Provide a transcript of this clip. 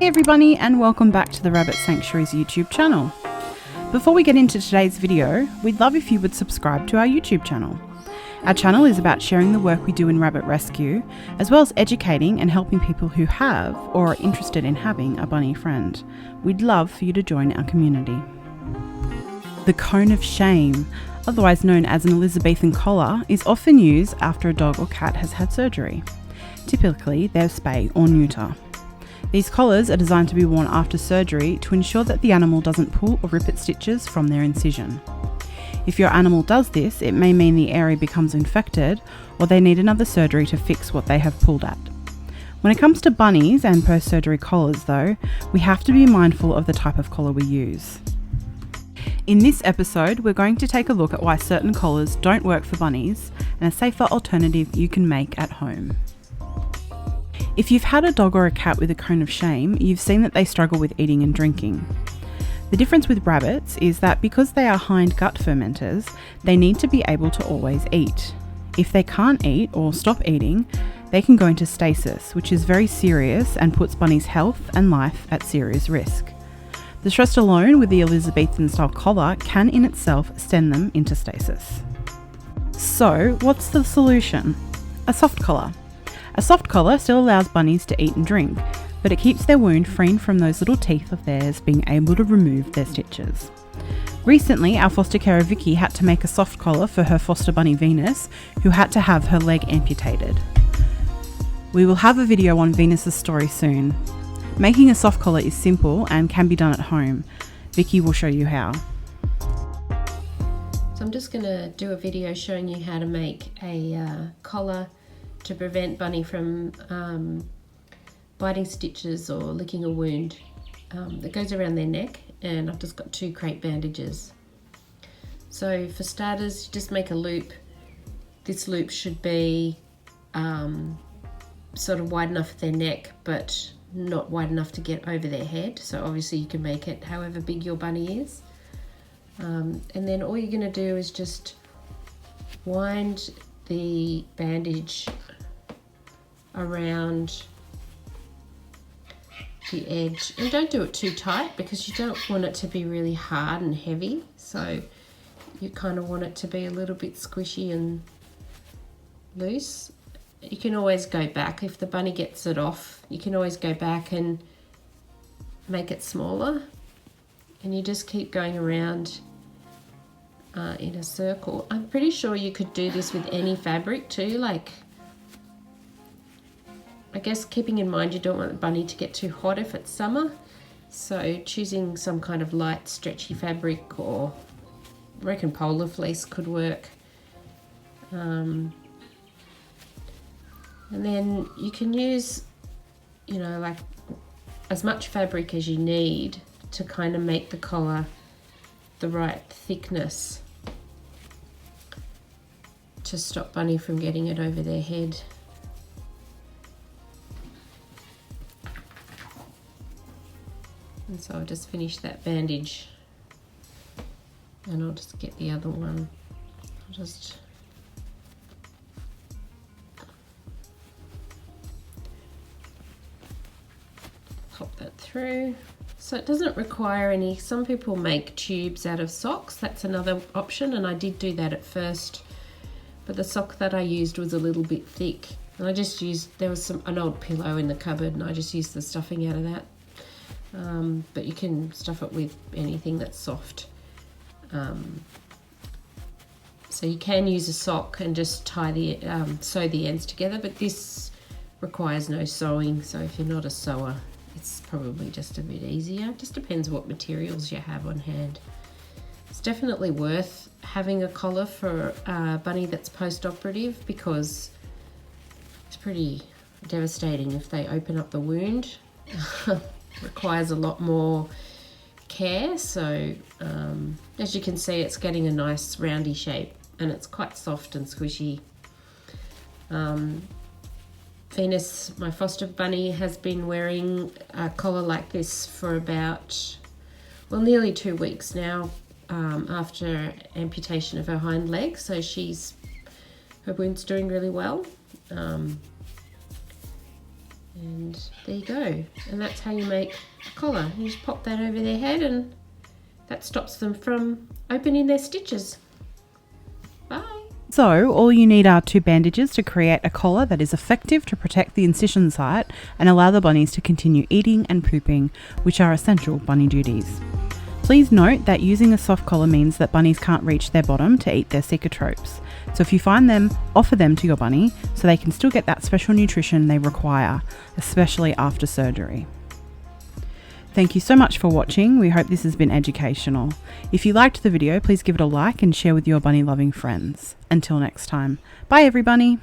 Hey everybody, and welcome back to the Rabbit Sanctuary's YouTube channel. Before we get into today's video, we'd love if you would subscribe to our YouTube channel. Our channel is about sharing the work we do in rabbit rescue, as well as educating and helping people who have or are interested in having a bunny friend. We'd love for you to join our community. The cone of shame, otherwise known as an Elizabethan collar, is often used after a dog or cat has had surgery. Typically, they're spay or neuter. These collars are designed to be worn after surgery to ensure that the animal doesn't pull or rip at stitches from their incision. If your animal does this, it may mean the area becomes infected or they need another surgery to fix what they have pulled at. When it comes to bunnies and post-surgery collars though, we have to be mindful of the type of collar we use. In this episode, we're going to take a look at why certain collars don't work for bunnies and a safer alternative you can make at home. If you've had a dog or a cat with a cone of shame, you've seen that they struggle with eating and drinking. The difference with rabbits is that because they are hind gut fermenters, they need to be able to always eat. If they can't eat or stop eating, they can go into stasis, which is very serious and puts bunnies' health and life at serious risk. The stress alone with the Elizabethan style collar can in itself send them into stasis. So, what's the solution? A soft collar. A soft collar still allows bunnies to eat and drink, but it keeps their wound free from those little teeth of theirs being able to remove their stitches. Recently, our foster carer Vicky had to make a soft collar for her foster bunny Venus, who had to have her leg amputated. We will have a video on Venus's story soon. Making a soft collar is simple and can be done at home. Vicky will show you how. So I'm just going to do a video showing you how to make a collar to prevent bunny from biting stitches or licking a wound that goes around their neck, and I've just got 2 crepe bandages. So for starters, just make a loop. This loop should be sort of wide enough for their neck but not wide enough to get over their head, so obviously you can make it however big your bunny is. And then all you're going to do is just wind the bandage around the edge, and don't do it too tight because you don't want it to be really hard and heavy, so you kind of want it to be a little bit squishy and loose. You can always go back if the bunny gets it off, you can always go back and make it smaller, and you just keep going around in a circle. I'm pretty sure you could do this with any fabric too, like I guess keeping in mind you don't want the bunny to get too hot if it's summer, so choosing some kind of light stretchy fabric, or I reckon polar fleece could work. And then you can use, you know, like as much fabric as you need to kind of make the collar the right thickness to stop bunny from getting it over their head. And so I'll just finish that bandage, and I'll just get the other one. I'll just pop that through. So it doesn't require any, some people make tubes out of socks, that's another option, and I did do that at first, but the sock that I used was a little bit thick, and I just used, there was an old pillow in the cupboard and I just used the stuffing out of that. But you can stuff it with anything that's soft. So you can use a sock and just tie the sew the ends together, but this requires no sewing, so if you're not a sewer, it's probably just a bit easier. It just depends what materials you have on hand. It's definitely worth having a collar for a bunny that's post-operative, because it's pretty devastating if they open up the wound. Requires a lot more care, so as you can see, it's getting a nice roundy shape and it's quite soft and squishy. Venus, my foster bunny, has been wearing a collar like this for about, well, nearly 2 weeks now, after amputation of her hind leg, so her wound's doing really well. And there you go. And that's how you make a collar. You just pop that over their head and that stops them from opening their stitches. Bye. So all you need are 2 bandages to create a collar that is effective to protect the incision site and allow the bunnies to continue eating and pooping, which are essential bunny duties. Please note that using a soft collar means that bunnies can't reach their bottom to eat their cecotropes. So if you find them, offer them to your bunny so they can still get that special nutrition they require, especially after surgery. Thank you so much for watching. We hope this has been educational. If you liked the video, please give it a like and share with your bunny loving friends. Until next time. Bye everybody.